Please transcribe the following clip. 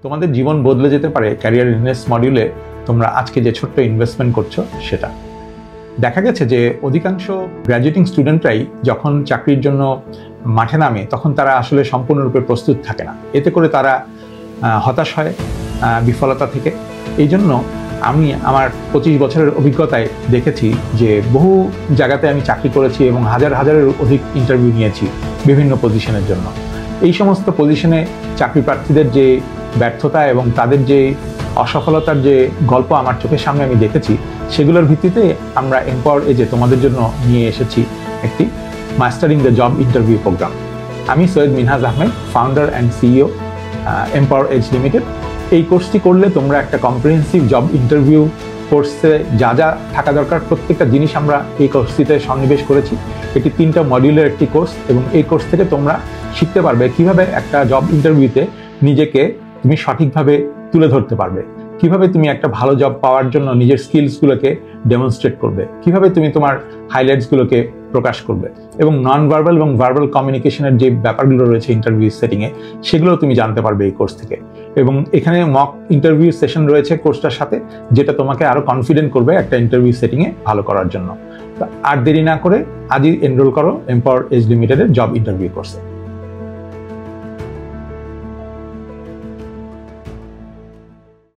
তোমাদের জীবন বদলে যেতে পারে ক্যারিয়ার রেডিনেস মডিউলে তোমরা আজকে যে ছোট্ট ইনভেস্টমেন্ট করছো সেটা। দেখা গেছে যে অধিকাংশ গ্র্যাজুয়েটিং স্টুডেন্টরাই যখন চাকরির জন্য মাঠে নামে তখন তারা আসলে সম্পূর্ণরূপে প্রস্তুত থাকে না। এতে করে তারা হতাশ হয় বিফলতা থেকে। এই জন্য আমি আমার 25 বছরের অভিজ্ঞতায় দেখেছি যে বহু জায়গাতে আমি চাকরি করেছি এবং হাজারের অধিক ইন্টারভিউ নিয়েছি বিভিন্ন পজিশনের জন্য। এই সমস্ত পজিশনে চাকরি প্রার্থীদের যে ব্যর্থতা এবং তাদের যে অসফলতার যে গল্প আমার চোখের সামনে আমি দেখেছি, সেগুলোর ভিত্তিতে আমরা এম্পাওয়ার এজে তোমাদের জন্য নিয়ে এসেছি একটি mastering the job interview program. আমি Syed Minhaj Ahmed, founder and CEO empower edge limited. এই কোর্সটি করলে তোমরা একটা কম্প্রিহেন্সিভ জব ইন্টারভিউ কোর্সে যা যা থাকা দরকার প্রত্যেকটা জিনিস আমরা এই কোর্সটিতে সন্নিবেশ করেছি। এটি 3টা মডিউলের একটি কোর্স এবং এই কোর্স থেকে তোমরা শিখতে পারবে কিভাবে একটা জব ইন্টারভিউতে নিজেকে তুমি সঠিকভাবে তুলে ধরতে পারবে, কিভাবে তুমি একটা ভালো জব পাওয়ার জন্য নিজের স্কিলসগুলোকে ডেমনস্ট্রেট করবে, কিভাবে তুমি তোমার হাইলাইটসগুলোকে প্রকাশ করবে এবং নন ভার্বাল এবং ভার্বাল কমিউনিকেশনের যে ব্যাপারগুলো রয়েছে ইন্টারভিউ সেটিংয়ে, সেগুলো তুমি জানতে পারবে এই কোর্স থেকে। এবং এখানে মক ইন্টারভিউ সেশন রয়েছে কোর্সটার সাথে, যেটা তোমাকে আরও কনফিডেন্ট করবে একটা ইন্টারভিউ সেটিংয়ে ভালো করার জন্য। আর দেরি না করে আজই এনরোল করো এম্পাওয়ার এজ লিমিটেডের জব ইন্টারভিউ কোর্সে।